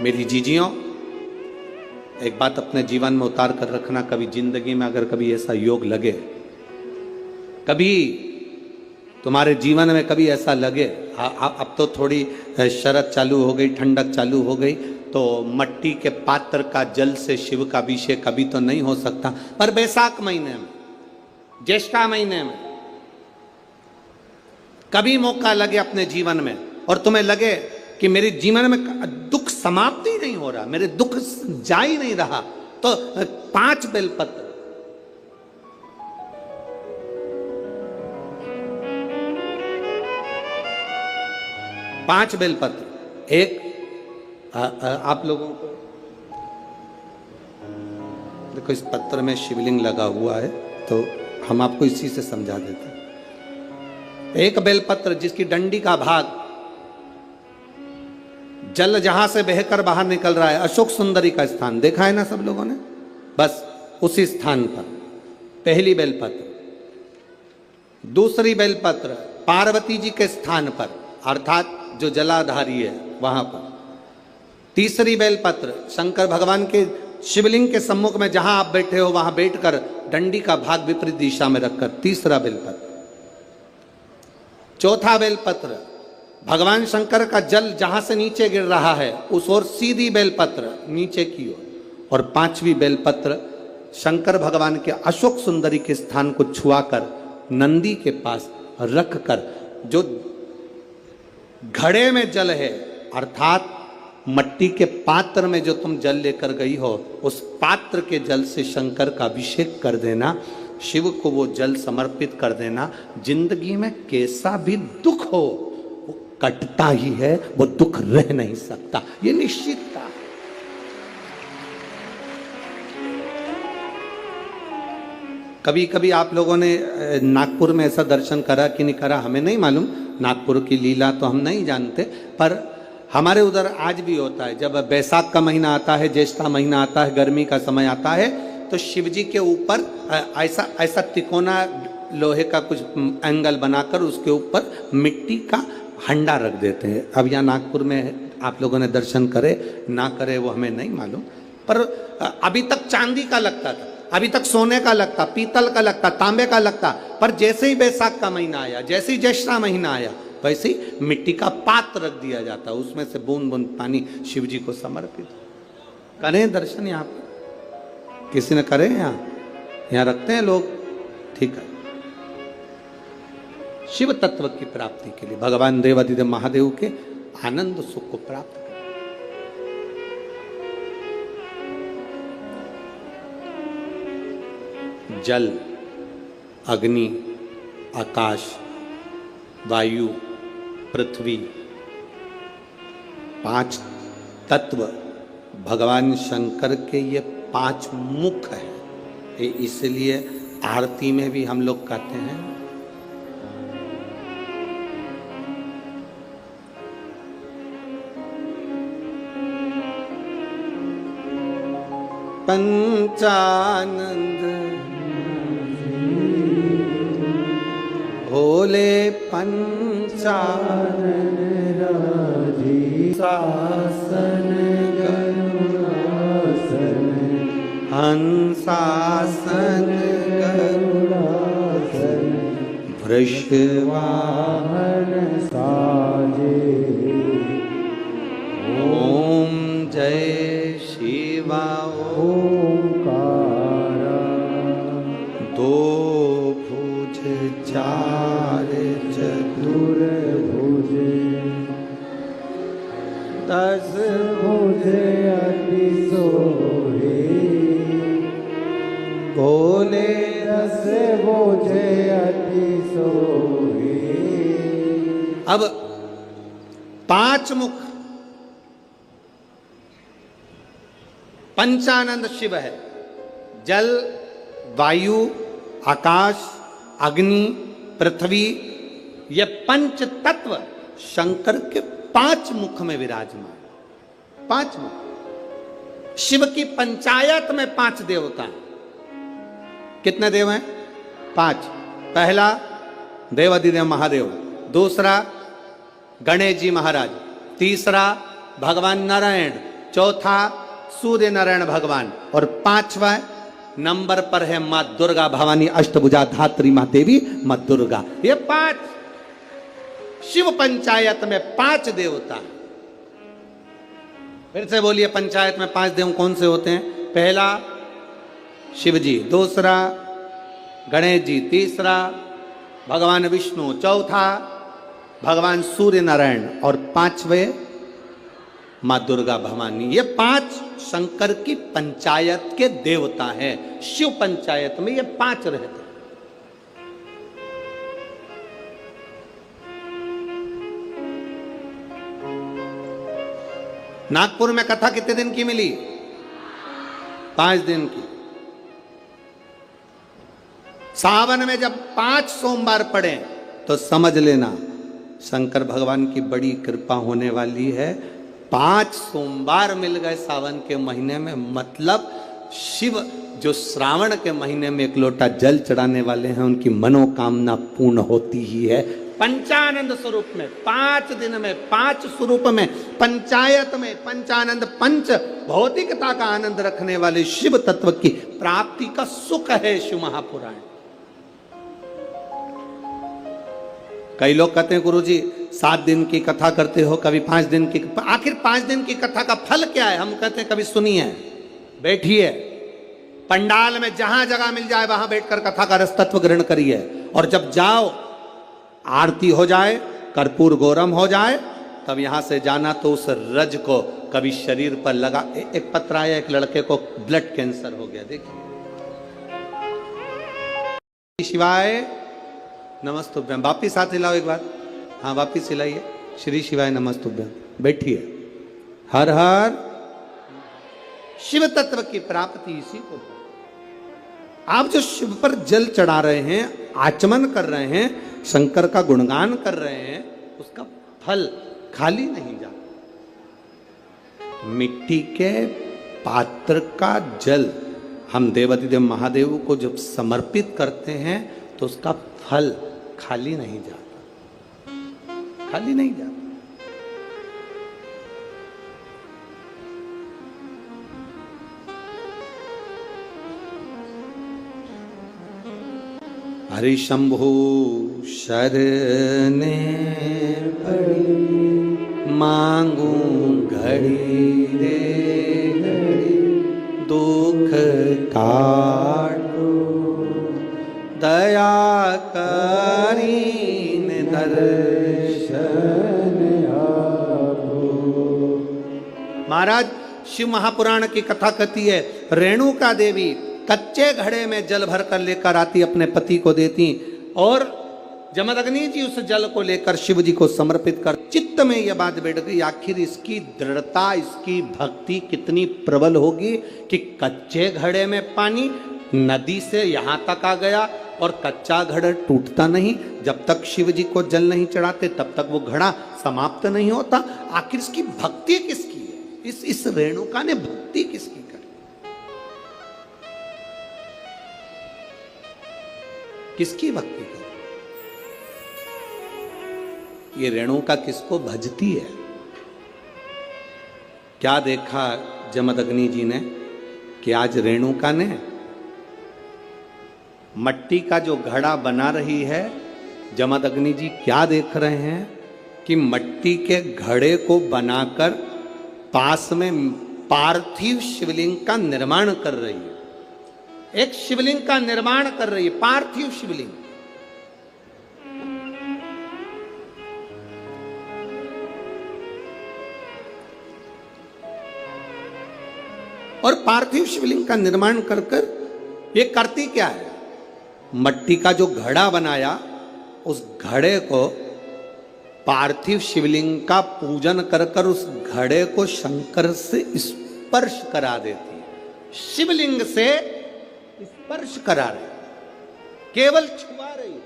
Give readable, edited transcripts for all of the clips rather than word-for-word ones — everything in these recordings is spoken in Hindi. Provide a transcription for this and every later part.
मेरी जीजियों, एक बात अपने जीवन में उतार कर रखना, कभी जिंदगी में अगर कभी ऐसा योग लगे, कभी तुम्हारे जीवन में कभी ऐसा लगे, अब तो थोड़ी शरद चालू हो गई, ठंडक चालू हो गई, तो मट्टी के पात्र का जल से शिव का अभिषेक कभी तो नहीं हो सकता, पर बैसाख महीने में, ज्येष्ठा महीने में कभी मौका लगे अपने जीवन में और तुम्हें लगे कि मेरे जीवन में दुख समाप्त ही नहीं हो रहा, मेरे दुख जा ही नहीं रहा, तो 5 बेलपत्र, पांच बेलपत्र, एक आप लोगों को देखो, इस पत्र में शिवलिंग लगा हुआ है, तो हम आपको इसी से समझा देते हैं। एक बेलपत्र जिसकी डंडी का भाग जल जहां से बहकर बाहर निकल रहा है, अशोक सुंदरी का स्थान देखा है ना सब लोगों ने, बस उसी स्थान पर पहली बेलपत्र। दूसरी बेलपत्र पार्वती जी के स्थान पर, अर्थात जो जलाधारी है वहां पर। तीसरी बेलपत्र शंकर भगवान के शिवलिंग के सम्मुख में जहां आप बैठे हो वहां बैठकर डंडी का भाग विपरीत दिशा में रखकर, तीसरा बेलपत्र। चौथा बेलपत्र भगवान शंकर का जल जहां से नीचे गिर रहा है उस ओर सीधी बेलपत्र नीचे की ओर। और पांचवी बेलपत्र शंकर भगवान के अशोक सुंदरी के स्थान को छुआकर नंदी के पास रखकर, जो घड़े में जल है अर्थात मट्टी के पात्र में जो तुम जल लेकर गई हो, उस पात्र के जल से शंकर का अभिषेक कर देना, शिव को वो जल समर्पित कर देना। जिंदगी में कैसा भी दुख हो वो कटता ही है, वो दुख रह नहीं सकता, ये निश्चितता। कभी कभी आप लोगों ने नागपुर में ऐसा दर्शन करा कि नहीं करा हमें नहीं मालूम, नागपुर की लीला तो हम नहीं जानते, पर हमारे उधर आज भी होता है। जब बैसाख का महीना आता है, ज्येष्ठा महीना आता है, गर्मी का समय आता है, तो शिव जी के ऊपर ऐसा ऐसा तिकोना लोहे का कुछ एंगल बनाकर उसके ऊपर मिट्टी का हंडा रख देते हैं। अब यहाँ नागपुर में आप लोगों ने दर्शन करे ना करे वो हमें नहीं मालूम, पर अभी तक चांदी का लगता था, अभी तक सोने का लगता, पीतल का लगता, तांबे का लगता, पर जैसे ही बैसाख का महीना आया, जैसे ही ज्येष्ठा महीना आया, वैसे ही मिट्टी का पात्र रख दिया जाता, उसमें से बूंद बूंद पानी शिव जी को समर्पित। करें दर्शन यहाँ पर, किसी ने करे यहाँ रखते हैं लोग, ठीक है। शिव तत्व की प्राप्ति के लिए भगवान देवादिदेव महादेव के आनंद सुख को प्राप्त करें। जल, अग्नि, आकाश, वायु, पृथ्वी, 5 तत्व भगवान शंकर के ये 5 मुख है। इसलिए आरती में भी हम लोग कहते हैं पंचानंद भोले पंचानन शासन करुणासन हंसासन करुणासन वृषवाहन साजे। ओम जय शिवा ओंकारा। 2 भुज 4 चतुर्भुज 10 भुज अति सोहे। भोले 10 भुज अति सोहे। अब 5 मुख पंचानंद शिव है। जल, वायु, आकाश, अग्नि, पृथ्वी, ये 5 तत्व शंकर के 5 मुख में विराजमान। 5 मुख। शिव की पंचायत में 5 देवता हैं। कितने देव हैं? 5। पहला देवादिदेव महादेव, दूसरा गणेश जी महाराज, तीसरा भगवान नारायण, चौथा सूर्य नारायण भगवान, और पांचवा नंबर पर है मां दुर्गा भवानी, अष्टभुजा धात्री मां देवी मां दुर्गा। ये 5 शिव पंचायत में 5 देवता। फिर से बोलिए, पंचायत में 5 देव कौन से होते हैं? पहला शिव जी, दूसरा गणेश जी, तीसरा भगवान विष्णु, चौथा भगवान सूर्य नारायण, और 5वें मां दुर्गा भवानी। ये 5 शंकर की पंचायत के देवता हैं। शिव पंचायत में ये 5 रहते। नागपुर में कथा कितने दिन की मिली? 5 दिन की। सावन में जब 5 सोमवार पड़े तो समझ लेना शंकर भगवान की बड़ी कृपा होने वाली है। 5 सोमवार मिल गए सावन के महीने में, मतलब शिव जो श्रावण के महीने में 1 लोटा जल चढ़ाने वाले हैं, उनकी मनोकामना पूर्ण होती ही है। पंचानंद स्वरूप में 5 दिन में 5 स्वरूप में पंचायत में पंचानंद, पंच भौतिकता का आनंद रखने वाले शिव तत्व की प्राप्ति का सुख है शिव महापुराण। कई लोग कहते हैं गुरुजी 7 दिन की कथा करते हो, कभी 5 दिन की, आखिर 5 दिन की कथा का फल क्या है? हम कहते हैं कभी सुनिए, बैठिए, पंडाल में जहां जगह मिल जाए वहां बैठकर कथा का रस तत्व ग्रहण करिए, और जब जाओ आरती हो जाए, कर्पूर गौरम हो जाए, तब यहां से जाना तो उस रज को कभी शरीर पर लगा। एक पत्र आया, एक लड़के को ब्लड कैंसर हो गया, देखिए। शिवाय नमस्तुभ्यम, वापिस हाथ हिलाओ एक बार, हाँ वापिस हिलाइए। श्री शिवाय नमस्तुभ्यम, बैठिए। हर हर शिव तत्व की प्राप्ति इसी को। आप जो शिव पर जल चढ़ा रहे हैं, आचमन कर रहे हैं, शंकर का गुणगान कर रहे हैं, उसका फल खाली नहीं जाता। मिट्टी के पात्र का जल हम देवाधिदेव महादेव को जब समर्पित करते हैं तो उसका फल खाली नहीं जाता, खाली नहीं जाता। हरि शंभु शरणे पड़ी, मांगू घड़ी रे घड़ी, दुख काटो दया करीन दर्शन आपो। महाराज शिव महापुराण की कथा कहती है, रेणुका देवी कच्चे घड़े में जल भर कर लेकर आती, अपने पति को देती, और जमदग्नि जी उस जल को लेकर शिव जी को समर्पित कर। चित्त में यह बात बैठ गई, आखिर इसकी दृढ़ता, इसकी भक्ति कितनी प्रबल होगी कि कच्चे घड़े में पानी नदी से यहां तक आ गया, और कच्चा घड़ा टूटता नहीं। जब तक शिव जी को जल नहीं चढ़ाते तब तक वो घड़ा समाप्त नहीं होता। आखिर इसकी भक्ति किसकी है? इस रेणुका ने भक्ति किसकी? किसकी भक्ति कर? ये रेणुका किसको भजती है? क्या देखा जमदग्नि जी ने कि आज रेणुका ने मट्टी का जो घड़ा बना रही है, जमदग्नि जी क्या देख रहे हैं कि मट्टी के घड़े को बनाकर पास में पार्थिव शिवलिंग का निर्माण कर रही है। एक शिवलिंग का निर्माण कर रही है, पार्थिव शिवलिंग। और पार्थिव शिवलिंग का निर्माण कर कर ये करती क्या है? मट्टी का जो घड़ा बनाया, उस घड़े को पार्थिव शिवलिंग का पूजन कर कर उस घड़े को शंकर से स्पर्श करा देती है। शिवलिंग से स्पर्श करा रहे, केवल छुआ रही।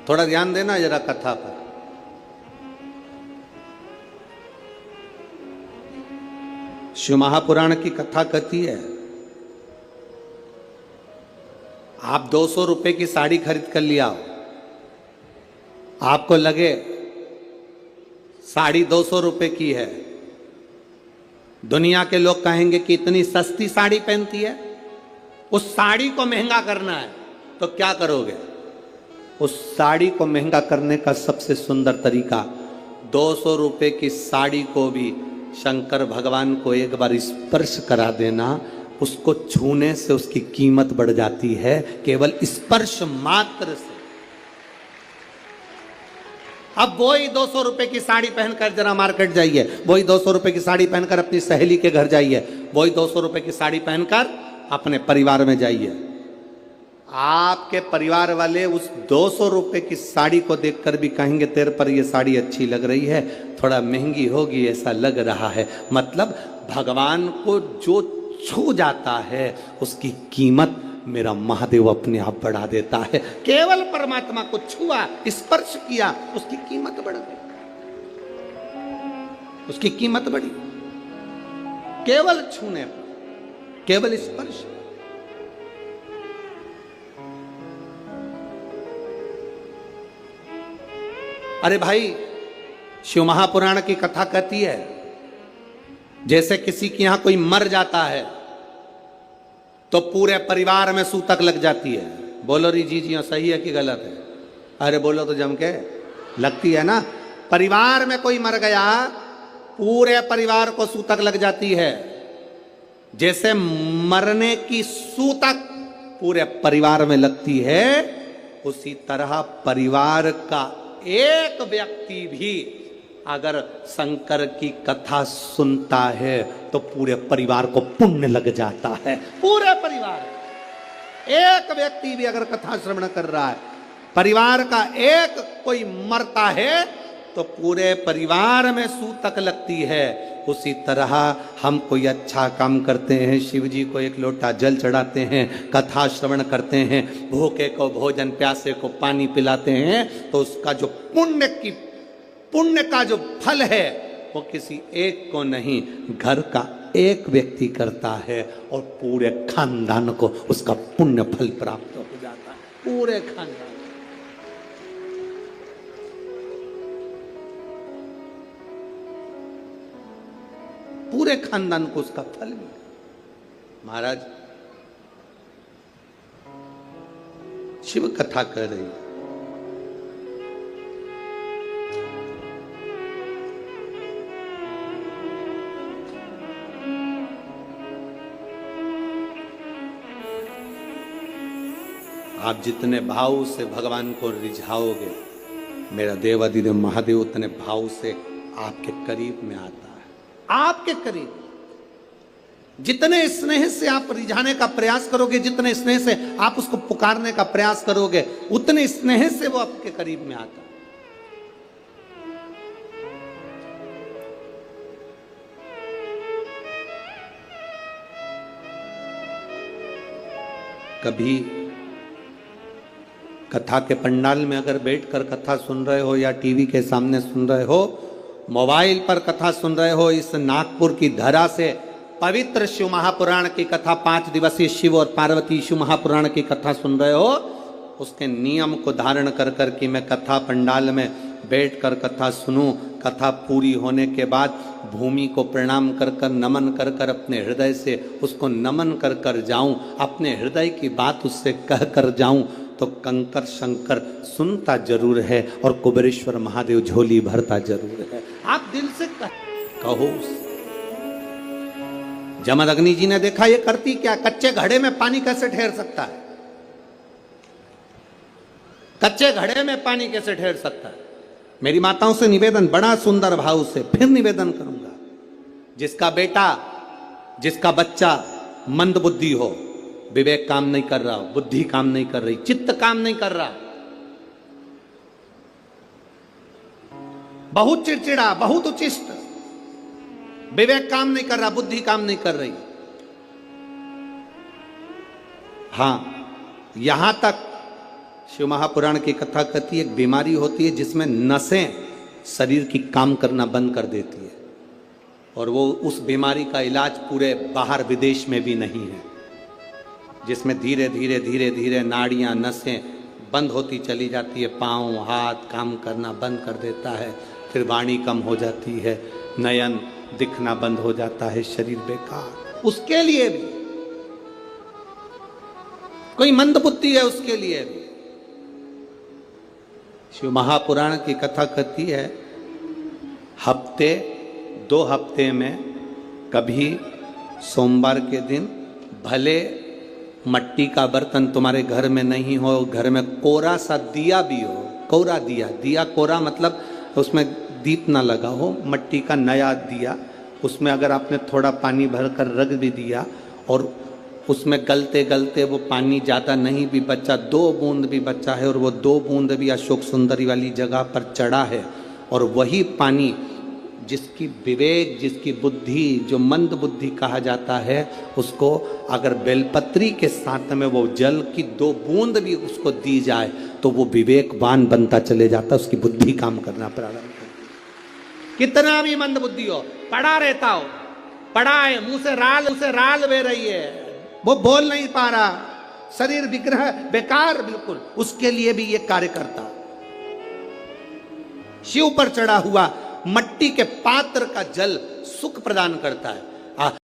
थोड़ा ध्यान देना जरा कथा पर। शिव महापुराण की कथा कहती है, आप 200 रुपए की साड़ी खरीद कर लिया, आपको लगे साड़ी 200 रुपए की है, दुनिया के लोग कहेंगे कि इतनी सस्ती साड़ी पहनती है। उस साड़ी को महंगा करना है तो क्या करोगे? उस साड़ी को महंगा करने का सबसे सुंदर तरीका, 200 रुपए की साड़ी को भी शंकर भगवान को एक बार स्पर्श करा देना। उसको छूने से उसकी कीमत बढ़ जाती है, केवल स्पर्श मात्र से। अब वही 200 रुपए की साड़ी पहनकर जरा मार्केट जाइए, वही 200 रुपए की साड़ी पहनकर अपनी सहेली के घर जाइए, वही 200 रुपए की साड़ी पहनकर अपने परिवार में जाइए। आपके परिवार वाले उस 200 रुपए की साड़ी को देखकर भी कहेंगे तेरे पर ये साड़ी अच्छी लग रही है, थोड़ा महंगी होगी ऐसा लग रहा है। मतलब भगवान को जो छू जाता है उसकी कीमत मेरा महादेव अपने आप बढ़ा देता है। केवल परमात्मा को छुआ, स्पर्श किया, उसकी कीमत बढ़ गई, उसकी कीमत बढ़ी। केवल छूने पर, केवल स्पर्श। अरे भाई, शिव महापुराण की कथा कहती है जैसे किसी के यहां कोई मर जाता है तो पूरे परिवार में सूतक लग जाती है। बोलो री जी जी सही है कि गलत है? अरे बोलो तो जम के, लगती है ना। परिवार में कोई मर गया, पूरे परिवार को सूतक लग जाती है। जैसे मरने की सूतक पूरे परिवार में लगती है, उसी तरह परिवार का एक व्यक्ति भी अगर शंकर की कथा सुनता है तो पूरे परिवार को पुण्य लग जाता है। पूरे परिवार, एक व्यक्ति भी अगर कथा श्रवण कर रहा है, परिवार का एक कोई मरता है तो पूरे परिवार में सूतक लगती है। उसी तरह हम कोई अच्छा काम करते हैं, शिव जी को एक लोटा जल चढ़ाते हैं, कथा श्रवण करते हैं, भूखे को भोजन, प्यासे को पानी पिलाते हैं, तो उसका जो पुण्य का जो फल है वो किसी एक को नहीं, घर का एक व्यक्ति करता है और पूरे खानदान को उसका पुण्य फल प्राप्त हो जाता है। पूरे खानदान, पूरे खानदान को उसका फल मिला। महाराज शिव कथा कर रही, आप जितने भाव से भगवान को रिझाओगे, मेरा देवाधिदेव महादेव उतने भाव से आपके करीब में आता है। आपके करीब जितने स्नेह से आप रिझाने का प्रयास करोगे, जितने स्नेह से आप उसको पुकारने का प्रयास करोगे, उतने स्नेह से वो आपके करीब में आता है। कभी कथा के पंडाल में अगर बैठकर कथा सुन रहे हो, या टीवी के सामने सुन रहे हो, मोबाइल पर कथा सुन रहे हो, इस नागपुर की धरा से पवित्र शिव महापुराण की कथा, 5 दिवसीय शिव और पार्वती शिव महापुराण की कथा सुन रहे हो, उसके नियम को धारण कर कर कि मैं कथा पंडाल में बैठकर कथा सुनूं, कथा पूरी होने के बाद भूमि को प्रणाम कर कर, नमन कर कर, अपने हृदय से उसको नमन कर कर जाऊं, अपने हृदय की बात उससे कह कर जाऊं, तो कंकर शंकर सुनता जरूर है और कुबेरेश्वर महादेव झोली भरता जरूर है। आप दिल से कहो। जमदग्नि जी ने देखा ये करती क्या, कच्चे घड़े में पानी कैसे ठहर सकता है? कच्चे घड़े में पानी कैसे ठहर सकता है? मेरी माताओं से निवेदन, बड़ा सुंदर भाव से फिर निवेदन करूंगा, जिसका बेटा, जिसका बच्चा मंद बुद्धि हो, विवेक काम नहीं कर रहा, बुद्धि काम नहीं कर रही, चित्त काम नहीं कर रहा, बहुत चिड़चिड़ा, बहुत उचिष्ट, विवेक काम नहीं कर रहा, बुद्धि काम नहीं कर रही। हां, यहां तक शिव महापुराण की कथा कहती है एक बीमारी होती है जिसमें नसें शरीर की काम करना बंद कर देती है, और वो उस बीमारी का इलाज पूरे बाहर विदेश में भी नहीं है, जिसमें धीरे धीरे धीरे धीरे नाड़ियां, नसें बंद होती चली जाती है, पांव हाथ काम करना बंद कर देता है, फिर वाणी कम हो जाती है, नयन दिखना बंद हो जाता है, शरीर बेकार। उसके लिए भी कोई मंद बुद्धि है, उसके लिए भी शिव महापुराण की कथा कहती है, हफ्ते 2 हफ्ते में कभी सोमवार के दिन भले मट्टी का बर्तन तुम्हारे घर में नहीं हो, घर में कोरा सा दिया भी हो, कोरा दिया, दिया कोरा मतलब उसमें दीप ना लगा हो, मट्टी का नया दिया, उसमें अगर आपने थोड़ा पानी भरकर रख भी दिया और उसमें गलते गलते वो पानी ज़्यादा नहीं भी बचा, 2 बूंद भी बचा है और वो 2 बूंद भी अशोक सुंदरी वाली जगह पर चढ़ा है, और वही पानी जिसकी विवेक, जिसकी बुद्धि, जो मंद बुद्धि कहा जाता है, उसको अगर बेलपत्री के साथ में वो जल की 2 बूंद भी उसको दी जाए तो वो विवेकवान बनता चले जाता, उसकी बुद्धि काम करना प्रारंभ करती। कितना भी मंद बुद्धि हो, पड़ा रहता हो, पड़ा है, मुंह से राल बह रही है, वो बोल नहीं पा रहा, शरीर विग्रह बेकार बिल्कुल, उसके लिए भी ये कार्य करता। शिव पर चढ़ा हुआ मट्टी के पात्र का जल सुख प्रदान करता है।